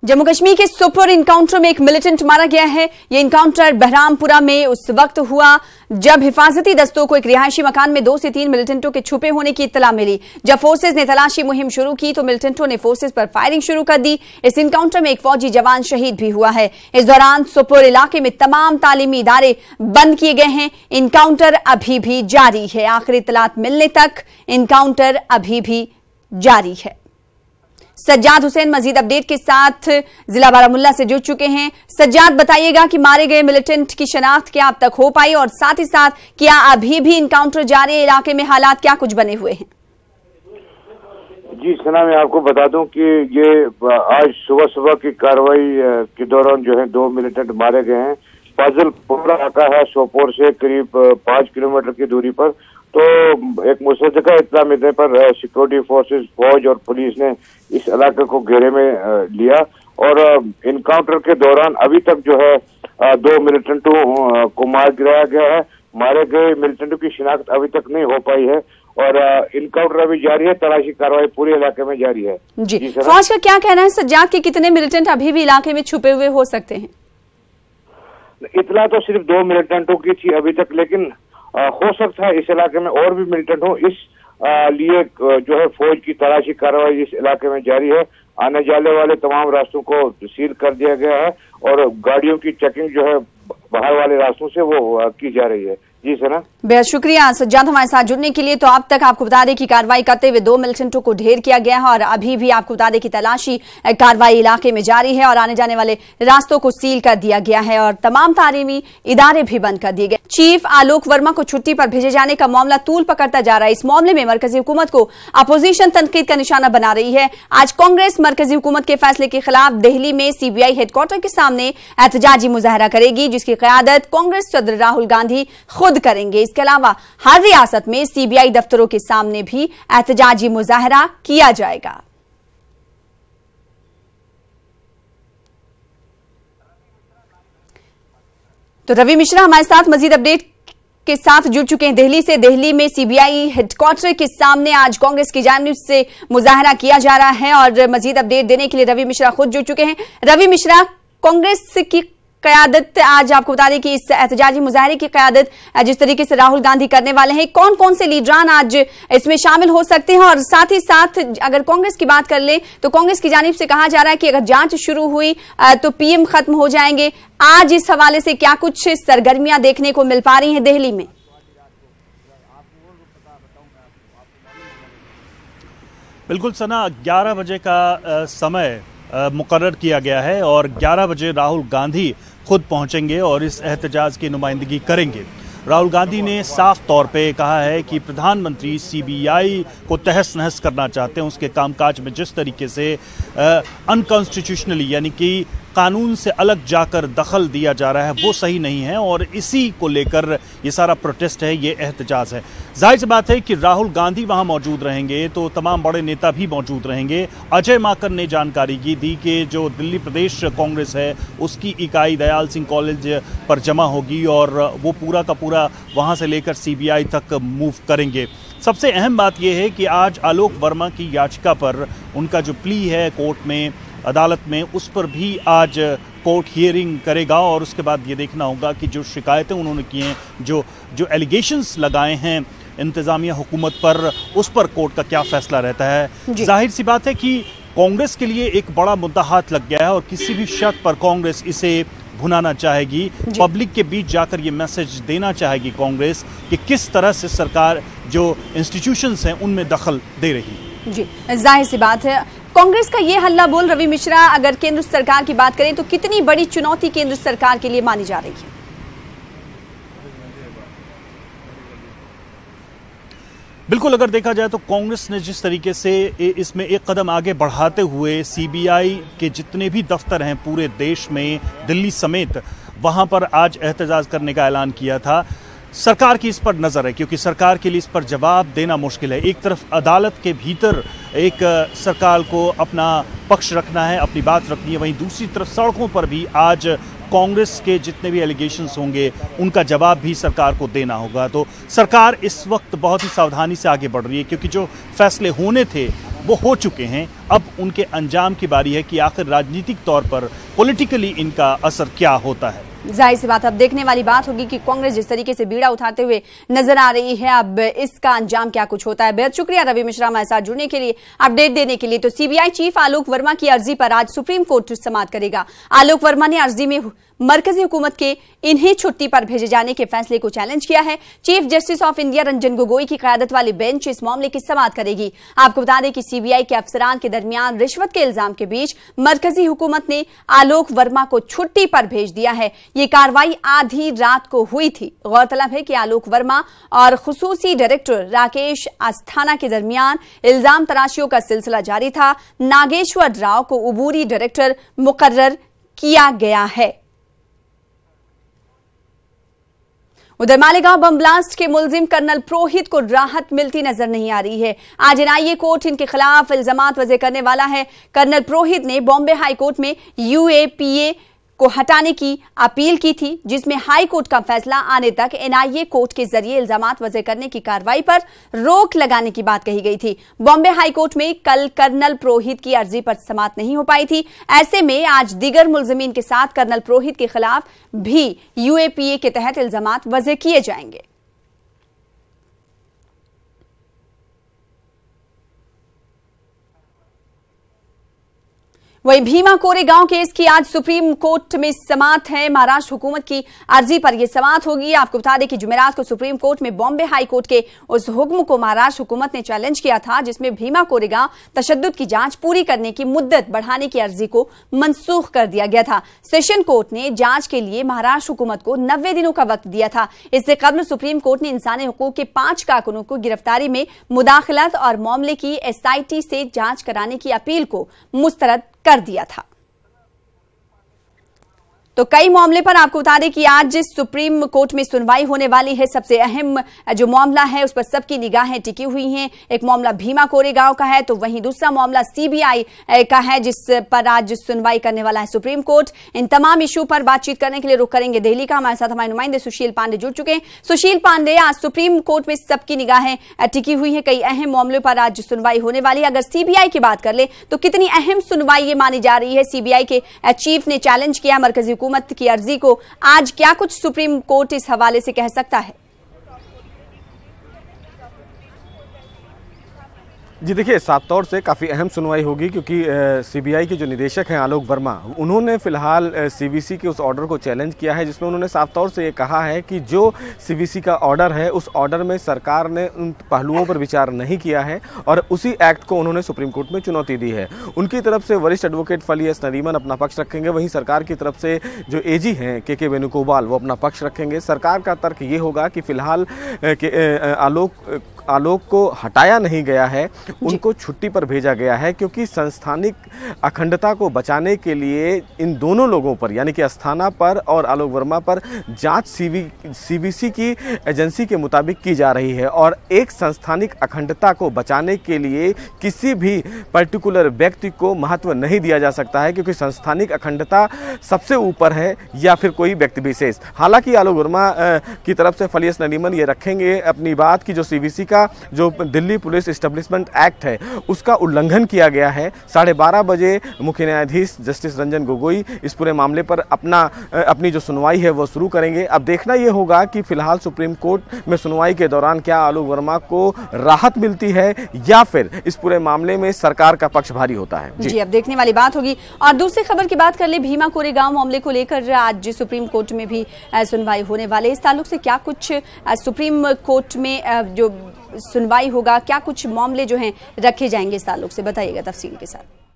जम्मू कश्मीर के सोपोर इनकाउंटर में एक मिलिटेंट मारा गया है। यह इनकाउंटर बहरामपुरा में उस वक्त हुआ जब हिफाजती दस्तों को एक रिहायशी मकान में 2 से 3 मिलिटेंटों के छुपे होने की इत्तला मिली। जब फोर्सेज ने तलाशी मुहिम शुरू की तो मिलिटेंटों ने फोर्सेज पर फायरिंग शुरू कर दी। इस इनकाउंटर में एक फौजी जवान शहीद भी हुआ है। इस दौरान सोपोर इलाके में तमाम तालीमी इदारे बंद किए गए हैं। इनकाउंटर अभी भी जारी है। आखिरी इत्तलात मिलने तक इनकाउंटर अभी भी जारी है। सज्जाद हुसैन मजीद अपडेट के साथ जिला बारामुल्ला से जुड़ चुके हैं। सज्जाद, बताइएगा कि मारे गए मिलिटेंट की शनाख्त क्या अब तक हो पाई और साथ ही साथ क्या अभी भी इनकाउंटर जारी है? इलाके में हालात क्या कुछ बने हुए हैं? जी सना, मैं आपको बता दूं कि ये आज सुबह की कार्रवाई के दौरान जो है 2 मिलिटेंट मारे गए हैं। फाजिलपुरा इलाका है सोपोर से करीब 5 किलोमीटर की दूरी पर। तो एक मुसद्दका इत्तला मिलने पर सिक्योरिटी फोर्सेस, फौज और पुलिस ने इस इलाके को घेरे में लिया और इनकाउंटर के दौरान अभी तक जो है 2 मिलिटेंटों को मार गिराया गया है। मारे गए मिलिटेंटों की शिनाख्त अभी तक नहीं हो पाई है और इनकाउंटर अभी जारी है। तलाशी कार्रवाई पूरे इलाके में जारी है। जी फौज का क्या कहना है सज्जाद कि कितने मिलिटेंट अभी भी इलाके में छुपे हुए हो सकते हैं? इतला तो सिर्फ 2 मिलिटेंटों की थी अभी तक, लेकिन हो सकता है इस इलाके में और भी मिलिटेंट हो। इस लिए जो है फौज की तलाशी कार्रवाई इस इलाके में जारी है। आने जाने वाले तमाम रास्तों को सील कर दिया गया है और गाड़ियों की चेकिंग जो है बाहर वाले रास्तों से वो की जा रही है। जी सना, बेहद शुक्रिया सज्जाद हमारे साथ जुड़ने के लिए। तो अब तक आपको बता दें कि कार्रवाई करते हुए 2 मिलिटेंटों को ढेर किया गया है और अभी भी आपको बता दें कि तलाशी कार्रवाई इलाके में जारी है और आने जाने वाले रास्तों को सील कर दिया गया है और तमाम तालीमी इदारे भी बंद कर दिए गए। चीफ आलोक वर्मा को छुट्टी पर भेजे जाने का मामला तूल पकड़ता जा रहा है। इस मामले में मरकजी हुकूमत को अपोजिशन तनकीद का निशाना बना रही है। आज कांग्रेस मरकजी हुकूमत के फैसले के खिलाफ दिल्ली में CBI हेडक्वार्टर के सामने एहतजाजी मुजाहरा करेगी, जिसकी क़यादत कांग्रेस सदर राहुल गांधी खुद करेंगे। इसके अलावा हर रियासत में CBI दफ्तरों के सामने भी एहतजाजी मुजाहरा किया जाएगा। तो रवि मिश्रा हमारे साथ मजीद अपडेट के साथ जुड़ चुके हैं दिल्ली से। दिल्ली में CBI हेडक्वार्टर के सामने आज कांग्रेस की जानिब से मुजाहरा किया जा रहा है और मजीद अपडेट देने के लिए रवि मिश्रा खुद जुड़ चुके हैं। रवि मिश्रा, कांग्रेस की क़यादत, आज आपको बता दें कि इस एहतजाजी मुजाहरे की क़यादत जिस तरीके से राहुल गांधी करने वाले हैं, कौन कौन से लीडरान आज इसमें शामिल हो सकते हैं? और साथ ही साथ अगर कांग्रेस की बात कर ले तो कांग्रेस की जानिब से कहा जा रहा है कि अगर जांच शुरू हुई तो PM खत्म हो जाएंगे। आज इस हवाले से क्या कुछ सरगर्मियां देखने को मिल पा रही हैं दिल्ली में? बिल्कुल सना, 11 बजे का समय मुकर्रर किया गया है और 11 बजे राहुल गांधी खुद पहुंचेंगे और इस एहतजाज की नुमाइंदगी करेंगे। राहुल गांधी ने साफ तौर पे कहा है कि प्रधानमंत्री CBI को तहस नहस करना चाहते हैं। उसके कामकाज में जिस तरीके से अनकॉन्स्टिट्यूशनली यानी कि कानून से अलग जाकर दखल दिया जा रहा है वो सही नहीं है और इसी को लेकर ये सारा प्रोटेस्ट है, ये एहतजाज है। जाहिर सी बात है कि राहुल गांधी वहां मौजूद रहेंगे तो तमाम बड़े नेता भी मौजूद रहेंगे। अजय माकन ने जानकारी दी कि जो दिल्ली प्रदेश कांग्रेस है उसकी इकाई दयाल सिंह कॉलेज पर जमा होगी और वो पूरा का पूरा वहां से लेकर CBI तक मूव करेंगे। सबसे अहम बात यह है कि आज आलोक वर्मा की याचिका पर उनका जो प्ली है कोर्ट में, अदालत में, उस पर भी आज कोर्ट हियरिंग करेगा और उसके बाद ये देखना होगा कि जो शिकायतें उन्होंने की हैं, जो एलिगेशंस लगाए हैं इंतजामिया हुकूमत पर, उस पर कोर्ट का क्या फैसला रहता है। जाहिर सी बात है कि कांग्रेस के लिए एक बड़ा मुद्दा हाथ लग गया है और किसी भी शर्त पर कांग्रेस इसे भुनाना चाहेगी। पब्लिक के बीच जाकर ये मैसेज देना चाहेगी कांग्रेस कि किस तरह से सरकार जो इंस्टीट्यूशंस हैं उनमें दखल दे रही है। जी, जाहिर सी बात है कांग्रेस का ये हल्ला बोल रवि मिश्रा, अगर केंद्र सरकार की बात करें तो कितनी बड़ी चुनौती केंद्र सरकार के लिए मानी जा रही है? बिल्कुल, अगर देखा जाए तो कांग्रेस ने जिस तरीके से इसमें एक कदम आगे बढ़ाते हुए CBI के जितने भी दफ्तर हैं पूरे देश में, दिल्ली समेत, वहां पर आज एहतजाज करने का ऐलान किया था। सरकार की इस पर नजर है क्योंकि सरकार के लिए इस पर जवाब देना मुश्किल है। एक तरफ अदालत के भीतर एक सरकार को अपना पक्ष रखना है, अपनी बात रखनी है, वहीं दूसरी तरफ सड़कों पर भी आज कांग्रेस के जितने भी एलिगेशंस होंगे उनका जवाब भी सरकार को देना होगा। तो सरकार इस वक्त बहुत ही सावधानी से आगे बढ़ रही है क्योंकि जो फैसले होने थे वो हो चुके हैं। अब उनके अंजाम की बारी है कि आखिर राजनीतिक तौर पर पॉलिटिकली इनका असर क्या होता है। जाहिर सी बात अब देखने वाली बात होगी कि कांग्रेस जिस तरीके से बीड़ा उठाते हुए नजर आ रही है, अब इसका अंजाम क्या कुछ होता है। बेहद शुक्रिया रवि मिश्रा हमारे साथ जुड़ने के लिए, अपडेट देने के लिए। तो सीबीआई चीफ आलोक वर्मा की अर्जी पर आज सुप्रीम कोर्ट समाअत करेगा। आलोक वर्मा ने अर्जी में मरकजी हुकूमत के इन्हें छुट्टी पर भेजे जाने के फैसले को चैलेंज किया है। Chief justice of India Ranjan Gogoi की क़यादत वाली बेंच इस मामले की समाअत करेगी। आपको बता दें कि सीबीआई के अफसरान के दरमियान रिश्वत के इल्जाम के बीच मरकजी हुकूमत ने आलोक वर्मा को छुट्टी पर भेज दिया है। ये कार्रवाई आधी रात को हुई थी। गौरतलब है कि आलोक वर्मा और खुसूसी डायरेक्टर राकेश अस्थाना के दरमियान इल्जाम तराशियों का सिलसिला जारी था। नागेश्वर राव को उबूरी डायरेक्टर मुकर्रर किया गया है। उधर मालेगांव बम ब्लास्ट के मुलजिम कर्नल पुरोहित को राहत मिलती नजर नहीं आ रही है। आज एनआईए कोर्ट इनके खिलाफ इल्जामात वज़े करने वाला है। कर्नल पुरोहित ने बॉम्बे हाई कोर्ट में यूएपीए को हटाने की अपील की थी, जिसमें हाई कोर्ट का फैसला आने तक एनआईए कोर्ट के जरिए इल्जामात वज़े करने की कार्रवाई पर रोक लगाने की बात कही गई थी। बॉम्बे हाई कोर्ट में कल कर्नल पुरोहित की अर्जी पर समाअत नहीं हो पाई थी। ऐसे में आज दीगर मुलजिमीन के साथ कर्नल पुरोहित के खिलाफ भी यूएपीए के तहत इल्जामात वज़े किए जाएंगे। वहीं भीमा कोरेगांव केस की आज सुप्रीम कोर्ट में समाअत है। महाराष्ट्र हुकूमत की अर्जी पर यह समाअत होगी। आपको बता दें कि जुमेरात को सुप्रीम कोर्ट में बॉम्बे हाई कोर्ट के उस हुक्म को महाराष्ट्र हुकूमत ने चैलेंज किया था, जिसमें भीमा कोरेगांव तशद्दुद की जांच पूरी करने की मुद्दत बढ़ाने की अर्जी को मनसूख कर दिया गया था। सेशन कोर्ट ने जांच के लिए महाराष्ट्र हुकूमत को 90 दिनों का वक्त दिया था। इससे कबल सुप्रीम कोर्ट ने इंसानी हुकूक के 5 कारकुनों को गिरफ्तारी में मुदाखलत और मामले की एसआईटी से जांच कराने की अपील को मुस्तरद कर दिया था। तो कई मामले पर आपको बता दें कि आज सुप्रीम कोर्ट में सुनवाई होने वाली है। सबसे अहम जो मामला है उस पर सबकी निगाहें टिकी हुई हैं। एक मामला भीमा कोरेगांव का है, तो वहीं दूसरा मामला सीबीआई का है, जिस पर आज सुनवाई करने वाला है सुप्रीम कोर्ट। इन तमाम इशू पर बातचीत करने के लिए रुख करेंगे दिल्ली का। हमारे साथ हमारे नुमाइंदे सुशील पांडे जुड़ चुके हैं। सुशील पांडे, आज सुप्रीम कोर्ट में सबकी निगाहें टिकी हुई है, कई अहम मामलों पर आज सुनवाई होने वाली है। अगर सीबीआई की बात कर ले तो कितनी अहम सुनवाई ये मानी जा रही है? सीबीआई के चीफ ने चैलेंज किया मरकजी हुकूमत की अर्जी को, आज क्या कुछ सुप्रीम कोर्ट इस हवाले से कह सकता है? जी देखिए, साफ तौर से काफ़ी अहम सुनवाई होगी, क्योंकि सीबीआई के जो निदेशक हैं आलोक वर्मा, उन्होंने फिलहाल सीवीसी के उस ऑर्डर को चैलेंज किया है, जिसमें उन्होंने साफ तौर से ये कहा है कि जो सीवीसी का ऑर्डर है उस ऑर्डर में सरकार ने उन पहलुओं पर विचार नहीं किया है और उसी एक्ट को उन्होंने सुप्रीम कोर्ट में चुनौती दी है। उनकी तरफ से वरिष्ठ एडवोकेट फली एस नरीमन अपना पक्ष रखेंगे, वहीं सरकार की तरफ से जो एजी हैं के वेणुगोपाल वो अपना पक्ष रखेंगे। सरकार का तर्क ये होगा कि फिलहाल आलोक को हटाया नहीं गया है, उनको छुट्टी पर भेजा गया है, क्योंकि संस्थानिक अखंडता को बचाने के लिए इन दोनों लोगों पर यानी कि अस्थाना पर और आलोक वर्मा पर जांच सीवीसी की एजेंसी के मुताबिक की जा रही है। और एक संस्थानिक अखंडता को बचाने के लिए किसी भी पर्टिकुलर व्यक्ति को महत्व नहीं दिया जा सकता है, क्योंकि संस्थानिक अखंडता सबसे ऊपर है, या फिर कोई व्यक्ति विशेष। हालांकि आलोक वर्मा की तरफ से फली एस नरीमन ये रखेंगे अपनी बात की जो सीवीसी का जो दिल्ली पुलिस एस्टेब्लिशमेंट एक्ट है उसका उल्लंघन किया गया है। 12:30 बजे मुख्य न्यायाधीश जस्टिस रंजन गोगोई इस पूरे मामले पर अपनी जो सुनवाई है वो शुरू करेंगे। अब देखना यह होगा कि फिलहाल सुप्रीम कोर्ट में सुनवाई के दौरान क्या आलोक वर्मा को राहत मिलती है या फिर इस पूरे मामले में सरकार का पक्ष भारी होता है। जी, अब देखने वाली बात होगी। और दूसरी खबर की बात कर ले, भीमा कोरेगांव मामले को लेकर आज सुप्रीम कोर्ट में भी सुनवाई होने वाली है। इस ताल्लुक से क्या कुछ सुप्रीम कोर्ट में जो सुनवाई होगा, क्या कुछ मामले जो हैं रखे जाएंगे, इस ताल्लुक से बताइएगा तफसील के साथ।